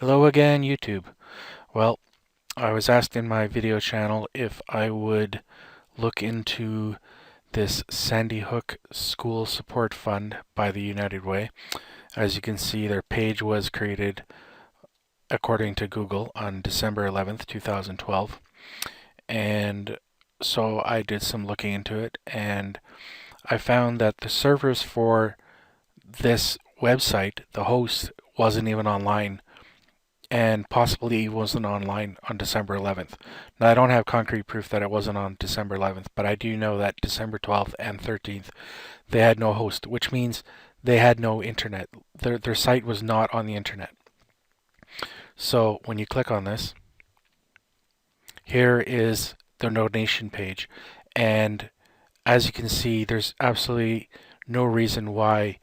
Hello again, YouTube. Well, I was asked in my video channel if I would look into this Sandy Hook School Support Fund by the United Way. As you can see, their page was created according to Google on December 11th, 2012. And so I did some looking into it, and I found that the servers for this website, the host, wasn't even online and possibly wasn't online on December 11th. Now, I don't have concrete proof that it wasn't on December 11th, but I do know that December 12th and 13th they had no host, which means they had no internet. Their site was not on the internet. So when you click on this, here is the donation page, and as you can see, there's absolutely no reason why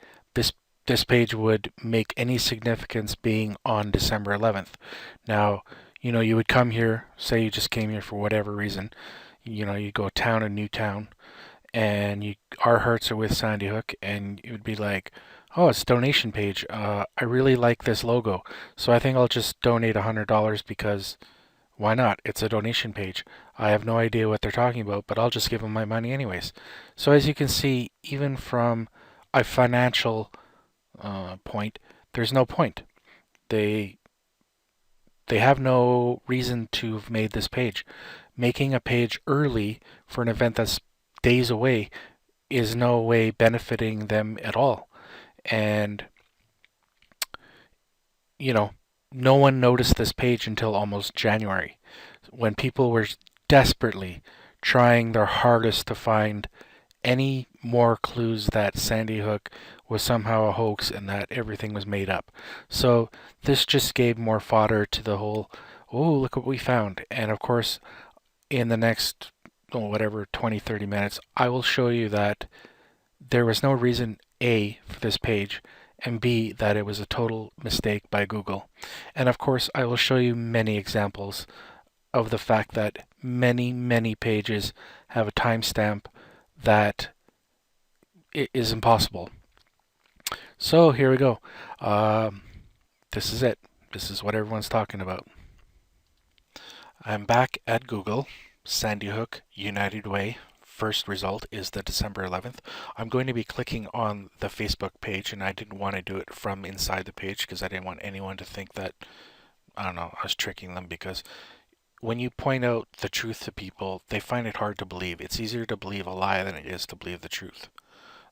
this page would make any significance being on December 11th. Now, you would come here, say you just came here for whatever reason, you go town and new town, and our hearts are with Sandy Hook, and it would be like, oh, it's a donation page. I really like this logo, so I think I'll just donate $100 because why not? It's a donation page. I have no idea what they're talking about, but I'll just give them my money anyways. So as you can see, even from a financial point, there's no point. They they have no reason to have made this page. Making a page early for an event that's days away is no way benefiting them at all. And you know, no one noticed this page until almost January, when people were desperately trying their hardest to find any more clues that Sandy Hook was somehow a hoax and that everything was made up. So this just gave more fodder to the whole, oh, look what we found. And of course, in the next, whatever, 20, 30 minutes, I will show you that there was no reason, A, for this page, and B, that it was a total mistake by Google. And of course, I will show you many examples of the fact that many, many pages have a timestamp that is impossible. So here we go. This is it. This is what everyone's talking about. I'm back at Google. Sandy Hook, United Way. First result is the December 11th. I'm going to be clicking on the Facebook page, and I didn't want to do it from inside the page because I didn't want anyone to think that, I don't know, I was tricking them, because when you point out the truth to people, they find it hard to believe. It's easier to believe a lie than it is to believe the truth.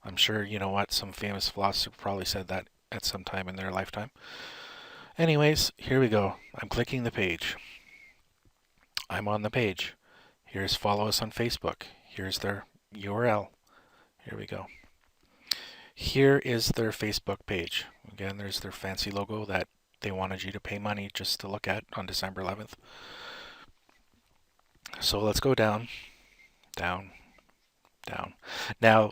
I'm sure, you know what, some famous philosopher probably said that at some time in their lifetime. Anyways, here we go. I'm clicking the page. I'm on the page. Here's follow us on Facebook. Here's their URL. Here we go. Here is their Facebook page. Again, there's their fancy logo that they wanted you to pay money just to look at on December 11th. So let's go down, down, down. Now,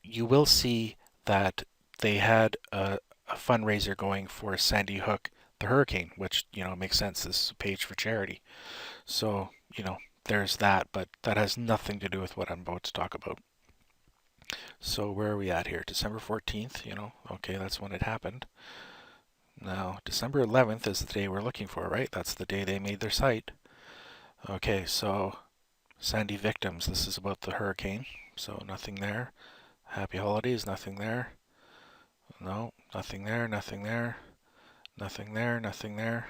you will see that they had a fundraiser going for Sandy Hook, the hurricane, which, makes sense. This is a page for charity. So, there's that, but that has nothing to do with what I'm about to talk about. So where are we at here? December 14th, okay, that's when it happened. Now, December 11th is the day we're looking for, right? That's the day they made their site. Okay, so Sandy victims, this is about the hurricane, so nothing there. Happy holidays, nothing there. No, nothing there, nothing there, nothing there, nothing there.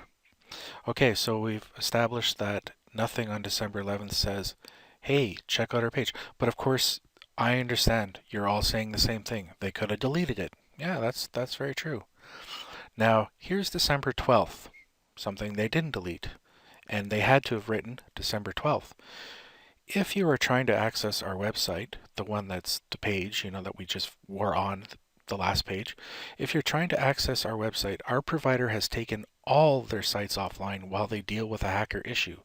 Okay, so we've established that nothing on December 11th says, hey, check out our page. But of course, I understand you're all saying the same thing. They could have deleted it. Yeah, that's very true. Now, here's December 12th, something they didn't delete, and they had to have written December 12th. If you are trying to access our website, the one that's the page, that we just were on, the last page, if you're trying to access our website, our provider has taken all their sites offline while they deal with a hacker issue.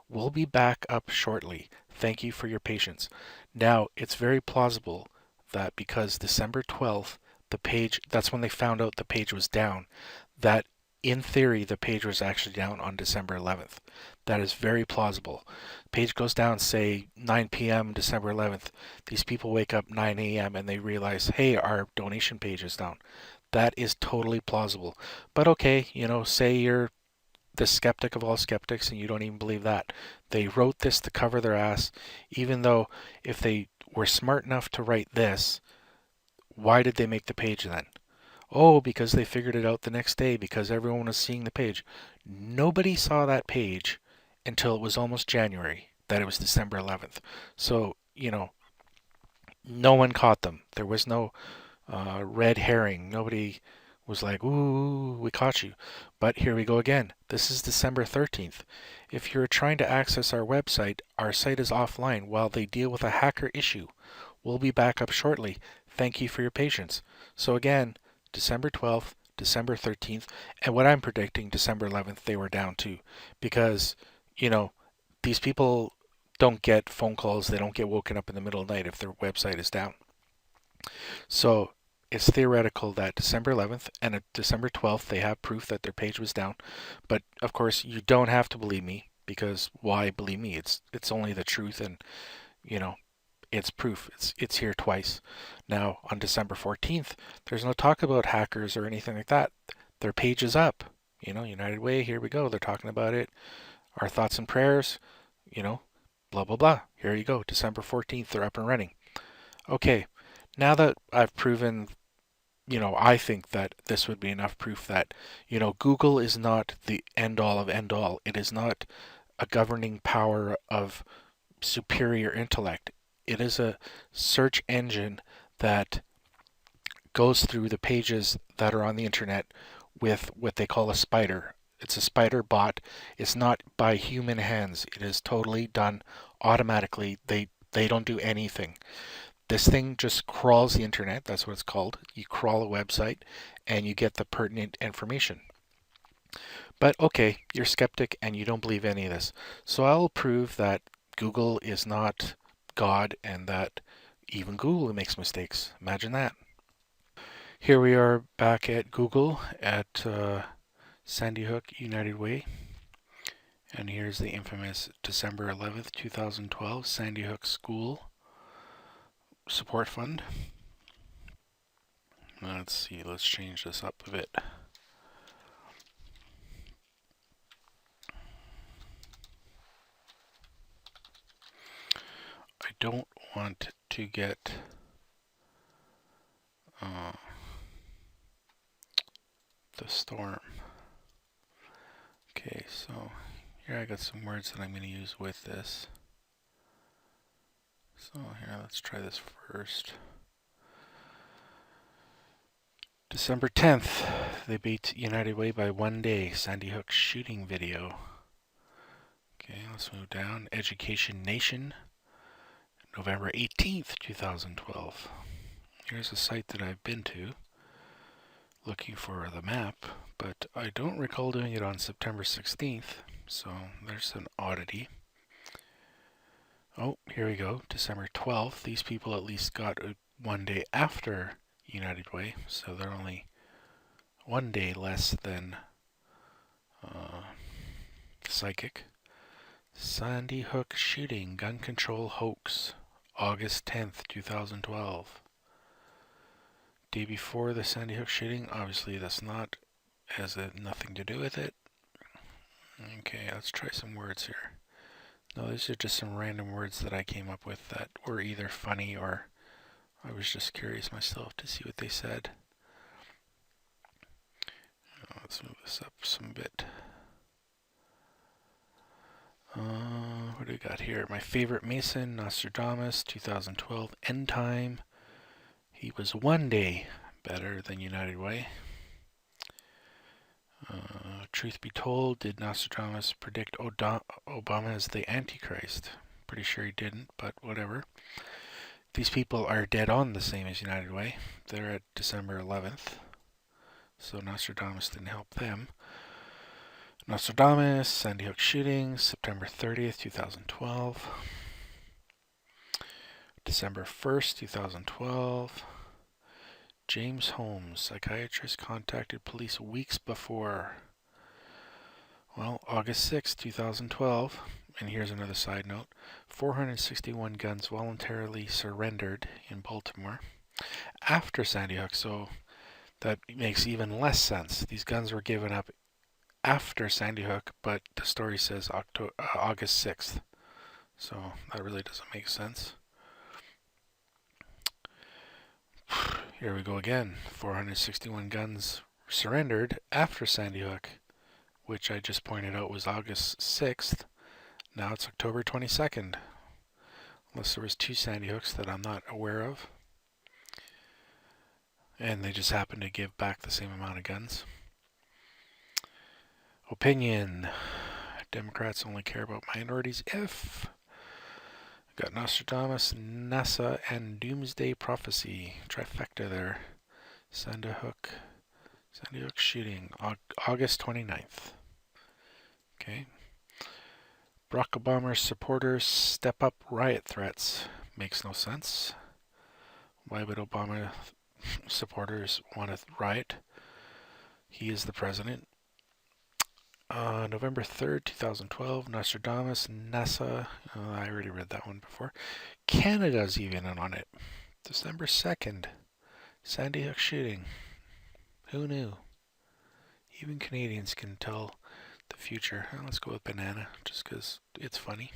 We'll be back up shortly. Thank you for your patience. Now, it's very plausible that because December 12th, the page, that's when they found out the page was down, that in theory, the page was actually down on December 11th. That is very plausible. Page goes down, say, 9 p.m. December 11th. These people wake up 9 a.m. and they realize, hey, our donation page is down. That is totally plausible. But okay, say you're the skeptic of all skeptics and you don't even believe that. They wrote this to cover their ass, even though if they were smart enough to write this, why did they make the page then? Oh, because they figured it out the next day because everyone was seeing the page. Nobody saw that page until it was almost January, that it was December 11th. So, no one caught them. There was no red herring. Nobody was like, ooh, we caught you. But here we go again. This is December 13th. If you're trying to access our site is offline while they deal with a hacker issue. We'll be back up shortly. Thank you for your patience. So again, December 12th, December 13th, and what I'm predicting, December 11th, they were down too. Because, you know, these people don't get phone calls, they don't get woken up in the middle of the night if their website is down. So it's theoretical that December 11th and December 12th they have proof that their page was down. But of course, you don't have to believe me because why believe me? It's only the truth, and you know it's proof. It's here twice. Now on December 14th, there's no talk about hackers or anything like that. Their page is up. United Way. Here we go. They're talking about it. Our thoughts and prayers. You know, blah blah blah. Here you go. December 14th, they're up and running. Okay, now that I've proven, I think that this would be enough proof that, Google is not the end all of end all. It is not a governing power of superior intellect. It is a search engine that goes through the pages that are on the internet with what they call a spider. It's a spider bot. It's not by human hands. It is totally done automatically. They don't do anything. This thing just crawls the internet. That's what it's called. You crawl a website and you get the pertinent information. But okay, you're skeptic and you don't believe any of this. So I'll prove that Google is not God and that even Google makes mistakes. Imagine that. Here we are back at Google at Sandy Hook United Way. And here's the infamous December 11th, 2012 Sandy Hook School Support Fund. Let's see, let's change this up a bit. I don't want to get the storm. Okay, so here I got some words that I'm going to use with this. So here, let's try this first. December 10th, they beat United Way by 1 day. Sandy Hook shooting video. Okay, let's move down. Education Nation, November 18th, 2012. Here's a site that I've been to looking for the map, but I don't recall doing it on September 16th, so there's an oddity. Oh, here we go, December 12th. These people at least got 1 day after United Way, so they're only 1 day less than Psychic. Sandy Hook shooting, gun control hoax, August 10th, 2012. Day before the Sandy Hook shooting, obviously that's not, has nothing to do with it. Okay, let's try some words here. No, these are just some random words that I came up with that were either funny or I was just curious myself to see what they said. Let's move this up some bit. What do we got here? My favorite Mason, Nostradamus, 2012, End Time. He was 1 day better than United Way. Truth be told, did Nostradamus predict Obama as the Antichrist? Pretty sure he didn't, but whatever. These people are dead on the same as United Way. They're at December 11th, so Nostradamus didn't help them. Nostradamus, Sandy Hook shooting, September 30th, 2012. December 1st, 2012. James Holmes, psychiatrist, contacted police weeks before. Well, August 6th, 2012. And here's another side note. 461 guns voluntarily surrendered in Baltimore after Sandy Hook. So that makes even less sense. These guns were given up after Sandy Hook, but the story says August 6th. So that really doesn't make sense. Here we go again. 461 guns surrendered after Sandy Hook, which I just pointed out was August 6th. Now it's October 22nd. Unless there was 2 Sandy Hooks that I'm not aware of. And they just happened to give back the same amount of guns. Opinion. Democrats only care about minorities if. Got Nostradamus, NASA, and Doomsday Prophecy. Trifecta there. Sandy Hook shooting. August 29th. Okay. Barack Obama's supporters step up riot threats. Makes no sense. Why would Obama supporters want to riot? He is the president. November 3rd, 2012, Nostradamus, NASA. I already read that one before. Canada's even in on it. December 2nd, Sandy Hook shooting. Who knew? Even Canadians can tell the future. Let's go with banana, just because it's funny.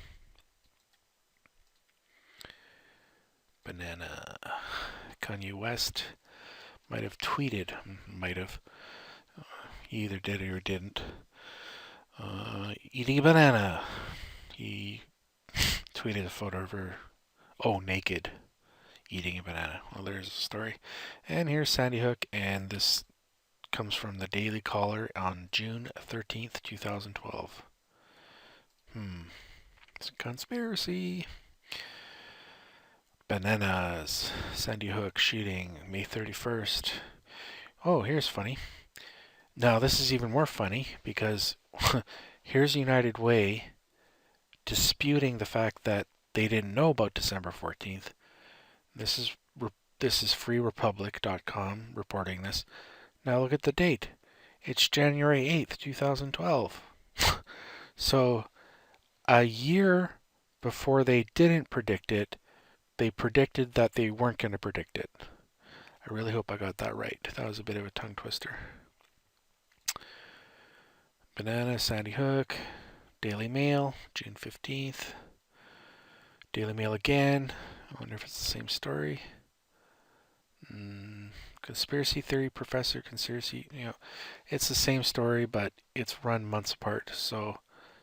Banana. Kanye West might have tweeted. Might have. He either did or didn't. Eating a banana. He tweeted a photo of her, naked, eating a banana. Well, there's the story. And here's Sandy Hook, and this comes from the Daily Caller on June 13th, 2012. It's a conspiracy. Bananas. Sandy Hook shooting, May 31st. Oh, here's funny. Now, this is even more funny because here's United Way disputing the fact that they didn't know about December 14th. This is freerepublic.com reporting this. Now look at the date. It's January 8th, 2012. So a year before they didn't predict it, they predicted that they weren't going to predict it. I really hope I got that right. That was a bit of a tongue twister. Banana, Sandy Hook, Daily Mail, June 15th. Daily Mail again. I wonder if it's the same story. Conspiracy theory professor, conspiracy, it's the same story, but it's run months apart. So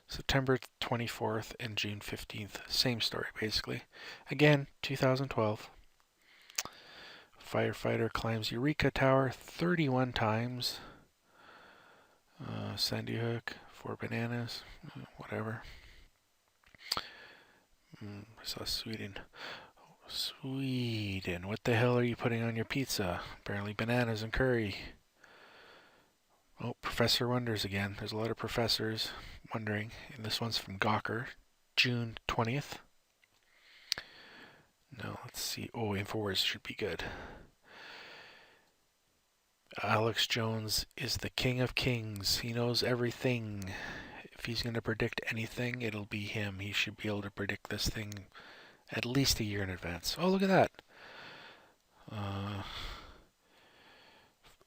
September 24th and June 15th, same story basically. Again, 2012. Firefighter climbs Eureka Tower 31 times. Sandy Hook, 4 bananas, whatever. I saw Sweden. Sweden. What the hell are you putting on your pizza? Apparently bananas and curry. Oh, Professor Wonders again. There's a lot of professors wondering. And this one's from Gawker, June 20th. No, let's see. Oh, InfoWars should be good. Alex Jones is the king of kings. He knows everything. If he's going to predict anything, it'll be him. He should be able to predict this thing at least a year in advance. Oh, look at that.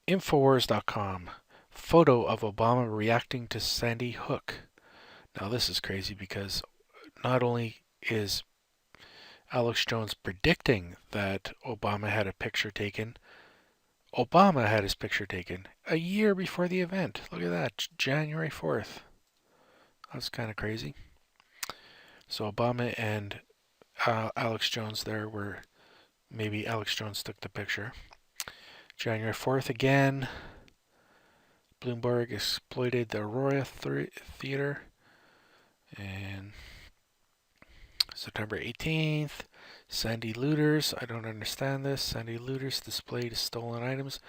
Infowars.com. Photo of Obama reacting to Sandy Hook. Now this is crazy because not only is Alex Jones predicting that Obama had a picture taken, Obama had his picture taken a year before the event. Look at that, January 4th. That's kind of crazy. So Obama and Alex Jones there were, maybe Alex Jones took the picture. January 4th again. Bloomberg exploited the Aurora Theater. And September 18th. Sandy looters. I don't understand this. Sandy looters displayed stolen items.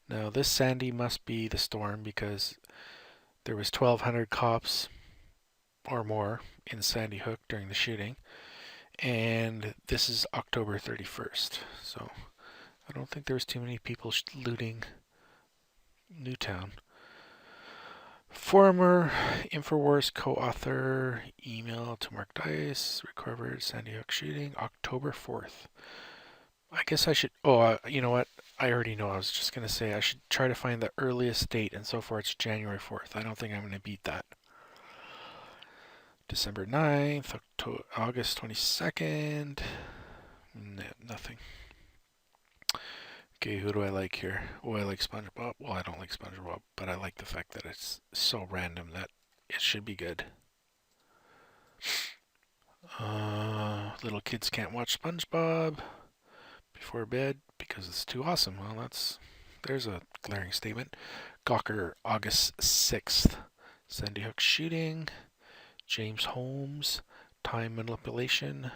Now this Sandy must be the storm because there was 1,200 cops or more in Sandy Hook during the shooting. And this is October 31st. So I don't think there was too many people looting Newtown. Former InfoWars co-author, email to Mark Dice, recovered Sandy Hook shooting, October 4th. I guess I should. Oh, you know what? I already know. I was just gonna say I should try to find the earliest date, and so far it's January 4th. I don't think I'm gonna beat that. December 9th, August 22nd. Nothing. Okay, who do I like here? Oh, I like SpongeBob. Well, I don't like SpongeBob, but I like the fact that it's so random that it should be good. Little kids can't watch SpongeBob before bed because it's too awesome. Well, there's a glaring statement. Gawker, August 6th. Sandy Hook shooting. James Holmes, time manipulation.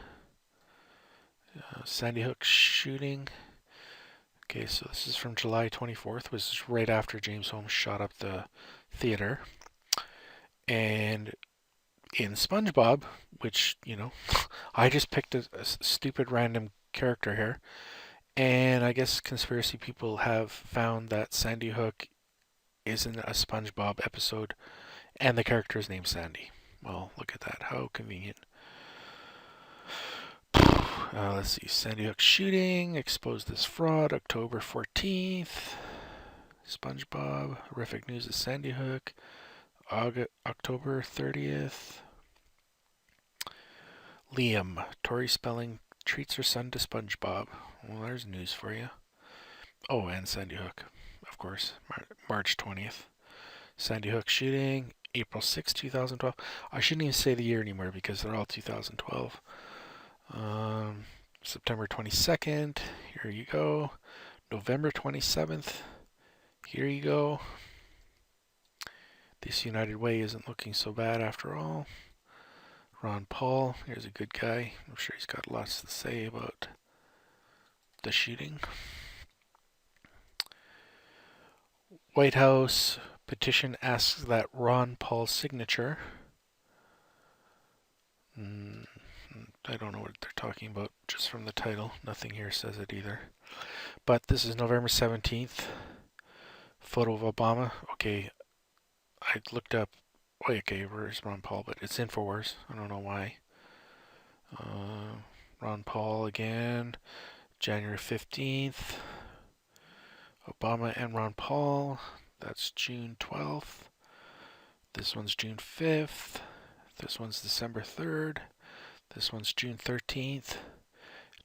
Sandy Hook shooting. Okay, so this is from July 24th, which is right after James Holmes shot up the theater. And in SpongeBob, which, I just picked a stupid random character here. And I guess conspiracy people have found that Sandy Hook isn't a SpongeBob episode and the character is named Sandy. Well, look at that. How convenient. Let's see. Sandy Hook shooting. Exposed this fraud. October 14th. SpongeBob. Horrific news of Sandy Hook. October 30th. Liam. Tori Spelling treats her son to SpongeBob. Well, there's news for you. Oh, and Sandy Hook, of course. March 20th. Sandy Hook shooting. April 6, 2012. I shouldn't even say the year anymore because they're all 2012. September 22nd. Here you go. November 27th. Here you go. This United Way isn't looking so bad after all. Ron Paul, here's a good guy. I'm sure he's got lots to say about the shooting. White House petition asks that Ron Paul's signature. I don't know what they're talking about just from the title. Nothing here says it either. But this is November 17th. Photo of Obama. Okay, I looked up. Okay, where's Ron Paul? But it's Infowars. I don't know why. Ron Paul again. January 15th. Obama and Ron Paul. That's June 12th. This one's June 5th. This one's December 3rd. This one's June 13th.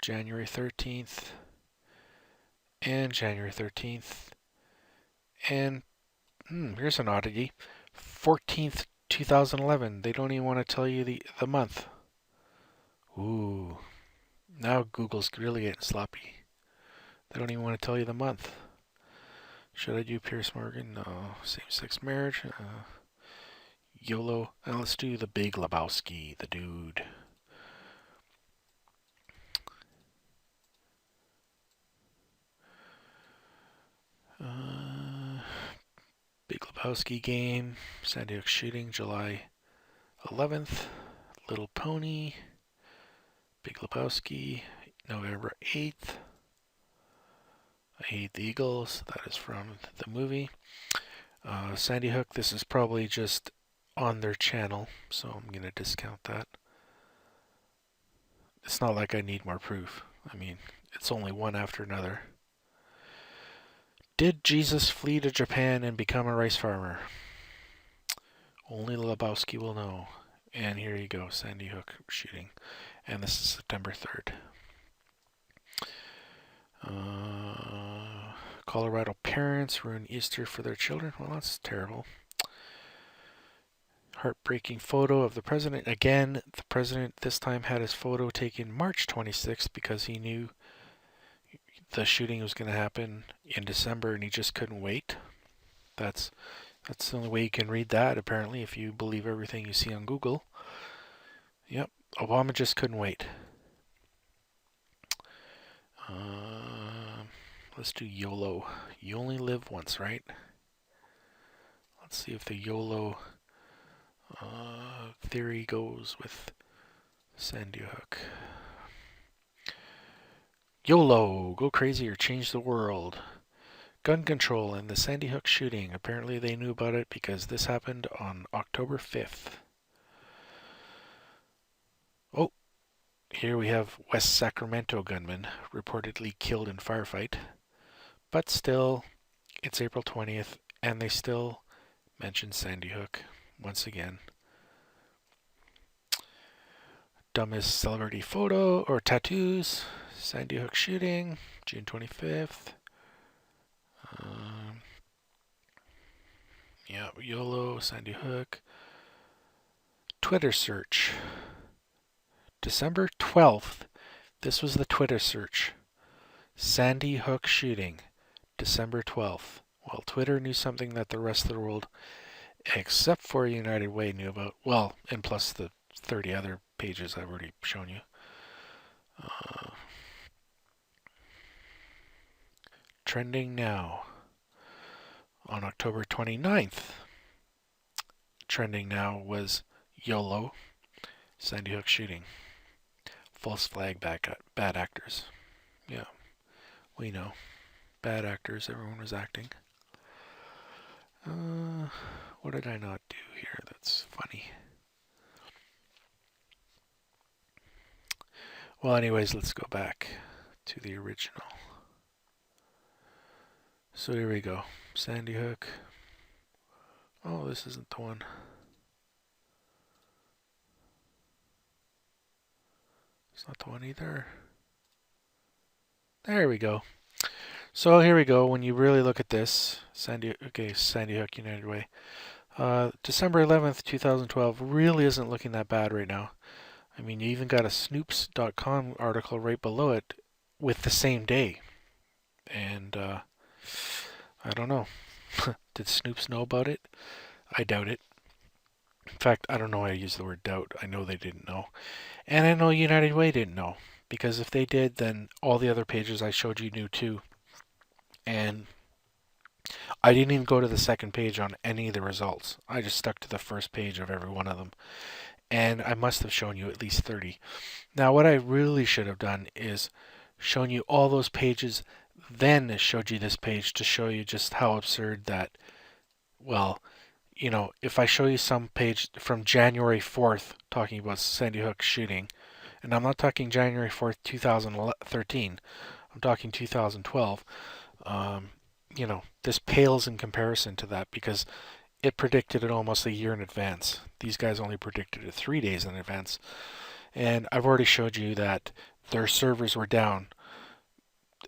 January 13th. And January 13th. And here's an oddity. 14th, 2011. They don't even want to tell you the month. Ooh. Now Google's really getting sloppy. They don't even want to tell you the month. Should I do Pierce Morgan? No. Same-sex marriage? YOLO. Now let's do the Big Lebowski, the dude. Big Lebowski game. Sandy Hook shooting, July 11th. Little Pony. Big Lebowski, November 8th. I Hate the Eagles. That is from the movie. Sandy Hook, this is probably just on their channel, so I'm going to discount that. It's not like I need more proof. I mean, it's only one after another. Did Jesus flee to Japan and become a rice farmer? Only Lebowski will know. And here you go, Sandy Hook shooting. And this is September 3rd. Colorado parents ruin Easter for their children. Well, that's terrible. Heartbreaking photo of the president. Again, the president this time had his photo taken March 26th because he knew the shooting was going to happen in December and he just couldn't wait. That's the only way you can read that, apparently, if you believe everything you see on Google. Yep, Obama just couldn't wait. Let's do YOLO. You only live once, right? Let's see if the YOLO theory goes with Sandy Hook. YOLO, go crazy or change the world. Gun control and the Sandy Hook shooting. Apparently they knew about it because this happened on October 5th. Oh, here we have West Sacramento gunman reportedly killed in firefight. But still, it's April 20th, and they still mention Sandy Hook once again. Dumbest celebrity photo or tattoos. Sandy Hook shooting, June 25th. Yeah, YOLO, Sandy Hook. Twitter search. December 12th. This was the Twitter search. Sandy Hook shooting. December 12th. Well, Twitter knew something that the rest of the world, except for United Way, knew about. Well, and plus the 30 other pages I've already shown you. Trending now. On October 29th, trending now was YOLO, Sandy Hook shooting. False flag bad actors. Yeah, we know. Bad actors, everyone was acting. What did I not do here that's funny? Well, anyways, let's go back to the original. So here we go. Sandy Hook. Oh, this isn't the one. It's not the one either. There we go. So here we go. When you really look at this, Sandy Hook United Way. December 11th, 2012 really isn't looking that bad right now. I mean, you even got a Snoops.com article right below it with the same day. And I don't know. Did Snoops know about it? I doubt it. In fact, I don't know why I use the word doubt. I know they didn't know. And I know United Way didn't know. Because if they did, then all the other pages I showed you knew too. And I didn't even go to the second page on any of the results. I just stuck to the first page of every one of them. And I must have shown you at least 30. Now, what I really should have done is shown you all those pages, then showed you this page to show you just how absurd that, well, you know, if I show you some page from January 4th talking about Sandy Hook shooting, and I'm not talking January 4th, 2013, I'm talking 2012, you know, this pales in comparison to that because it predicted it almost a year in advance. These guys only predicted it 3 days in advance. And I've already showed you that their servers were down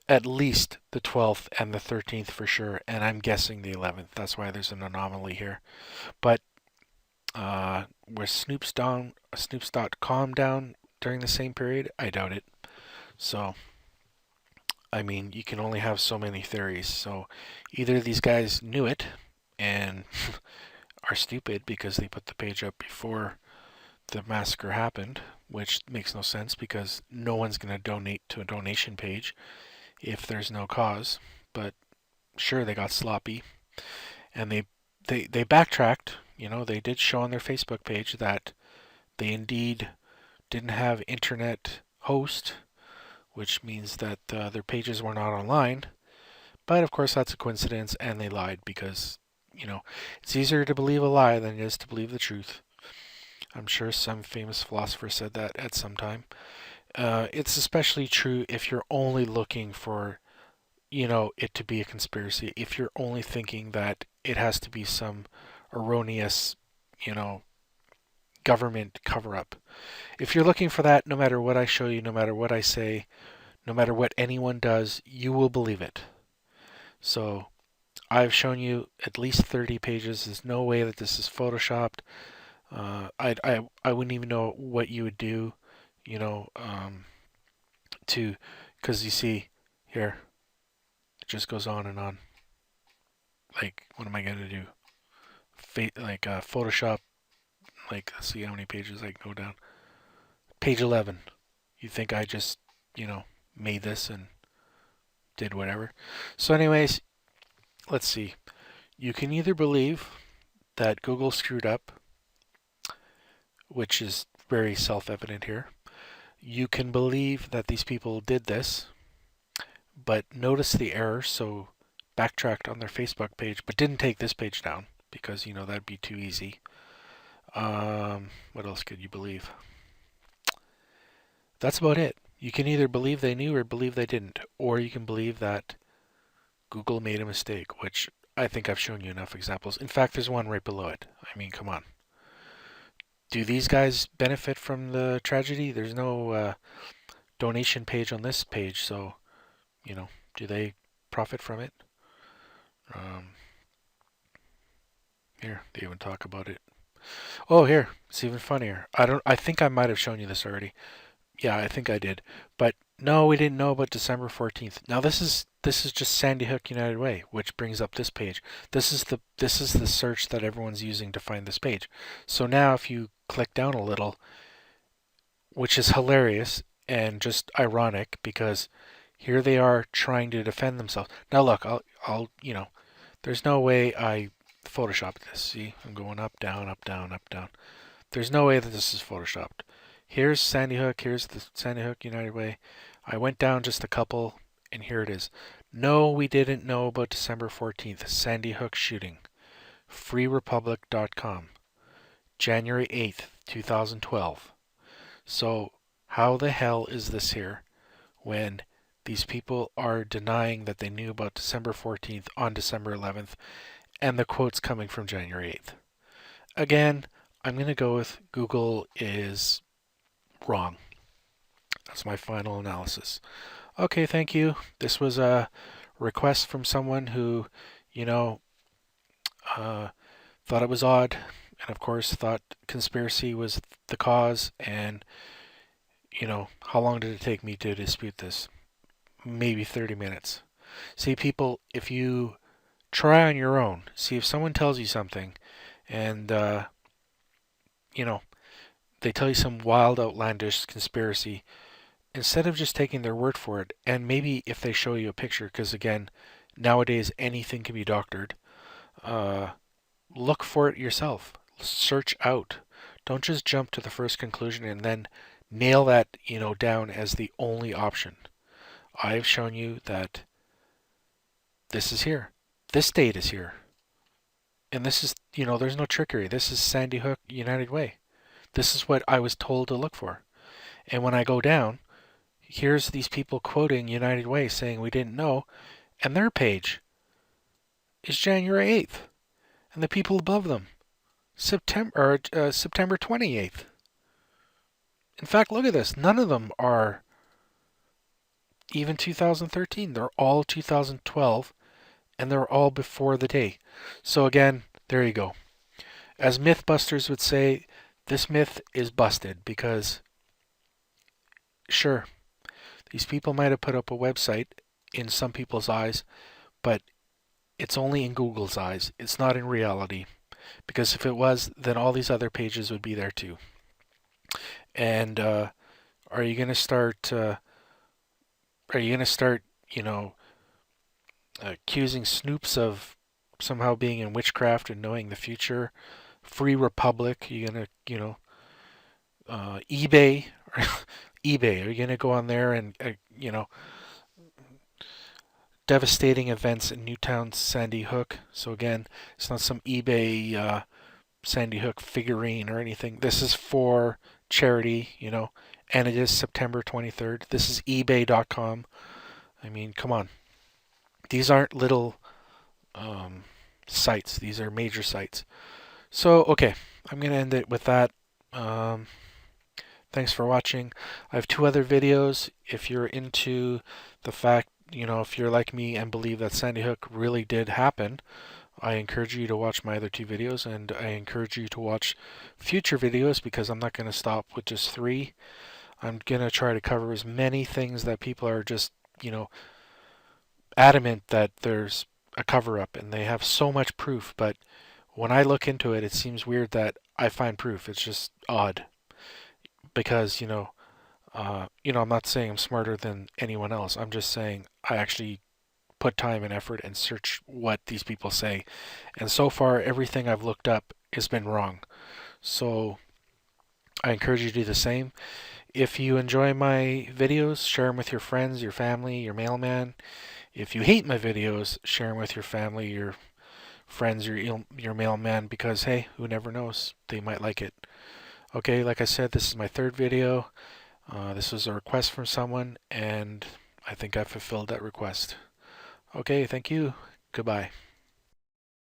at least the 12th and the 13th for sure, and I'm guessing the 11th. That's why there's an anomaly here. But was Snoops.com down during the same period? I doubt it. So, I mean, you can only have so many theories. So, either these guys knew it and are stupid because they put the page up before the massacre happened, which makes no sense because no one's going to donate to a donation page if there's no cause. But sure, they got sloppy and they backtracked. You know, they did show on their Facebook page that they indeed didn't have internet host, which means that their pages were not online. But of course, that's a coincidence, and they lied because, you know, it's easier to believe a lie than it is to believe the truth. I'm sure some famous philosopher said that at some time. It's especially true if you're only looking for, you know, it to be a conspiracy. If you're only thinking that it has to be some erroneous, you know, government cover-up. If you're looking for that, no matter what I show you, no matter what I say, no matter what anyone does, you will believe it. So I've shown you at least 30 pages. There's no way that this is photoshopped. I wouldn't even know what you would do, you know, to, because you see here, it just goes on and on. Like, what am I gonna do? Photoshop. Like, let's see how many pages I can go down. Page 11. You think I just, you know, made this and did whatever? So, anyways, let's see. You can either believe that Google screwed up, which is very self-evident here. You can believe that these people did this, but noticed the error, so backtracked on their Facebook page, but didn't take this page down because, you know, that'd be too easy. What else could you believe? That's about it. You can either believe they knew or believe they didn't, or you can believe that Google made a mistake, which I think I've shown you enough examples. In fact, there's one right below it. I mean, come on. Do these guys benefit from the tragedy? There's no donation page on this page, so, do they profit from it? Um, Here, they even talk about it. Oh, here, it's even funnier. I think I might have shown you this already. Yeah, I think I did. But no, we didn't know about December 14th. Now this is just Sandy Hook United Way, which brings up this page. This is the search that everyone's using to find this page. So now if you click down a little, which is hilarious and just ironic because here they are trying to defend themselves. Now look, I'll there's no way I photoshopped this. See, I'm going up, down, up, down, up, down. There's no way that this is photoshopped. Here's Sandy Hook. Here's the Sandy Hook United Way. I went down just a couple, and here it is. No, we didn't know about December 14th, Sandy Hook shooting. FreeRepublic.com, January 8th, 2012. So, how the hell is this here when these people are denying that they knew about December 14th on December 11th, and the quote's coming from January 8th? Again, I'm going to go with Google is wrong. That's my final analysis. Okay, thank you. This was a request from someone who, you know, thought it was odd, and of course thought conspiracy was the cause. And, how long did it take me to dispute this? Maybe 30 minutes. See, people, if you try on your own, see if someone tells you something and, you know, they tell you some wild, outlandish conspiracy, instead of just taking their word for it, and maybe if they show you a picture, because again, nowadays anything can be doctored, uh, look for it yourself. Search out. Don't just jump to the first conclusion and then nail that, down as the only option. I've shown you that this is here. This date is here. And this is, there's no trickery. This is Sandy Hook United Way. This is what I was told to look for. And when I go down, here's these people quoting United Way saying we didn't know, and their page is January 8th, and the people above them September 28th. In fact, look at this. None of them are even 2013. They're all 2012, and they're all before the day. So again, there you go. As Mythbusters would say, this myth is busted because, sure, these people might have put up a website in some people's eyes, but it's only in Google's eyes. It's not in reality. Because if it was, then all these other pages would be there too. And are you going to start? Accusing Snoops of somehow being in witchcraft and knowing the future? Free Republic? Are you going to, eBay? eBay? Are you going to go on there and, devastating events in Newtown, Sandy Hook? So again, it's not some eBay Sandy Hook figurine or anything. This is for charity, and it is September 23rd. This is eBay.com. I mean, come on. These aren't little sites. These are major sites. So, okay, I'm going to end it with that. Thanks for watching. I have 2 other videos. If you're into the fact, if you're like me and believe that Sandy Hook really did happen, I encourage you to watch my other 2 videos, and I encourage you to watch future videos because I'm not going to stop with just 3. I'm going to try to cover as many things that people are just, adamant that there's a cover-up and they have so much proof, but when I look into it, it seems weird that I find proof. It's just odd because, I'm not saying I'm smarter than anyone else. I'm just saying I actually put time and effort and search what these people say. And so far, everything I've looked up has been wrong. So I encourage you to do the same. If you enjoy my videos, share them with your friends, your family, your mailman. If you hate my videos, share them with your family, your friends, your mailman, because hey, who never knows? They might like it. Okay, like I said, this is my 3rd video. This was a request from someone, and I think I fulfilled that request. Okay, thank you. Goodbye.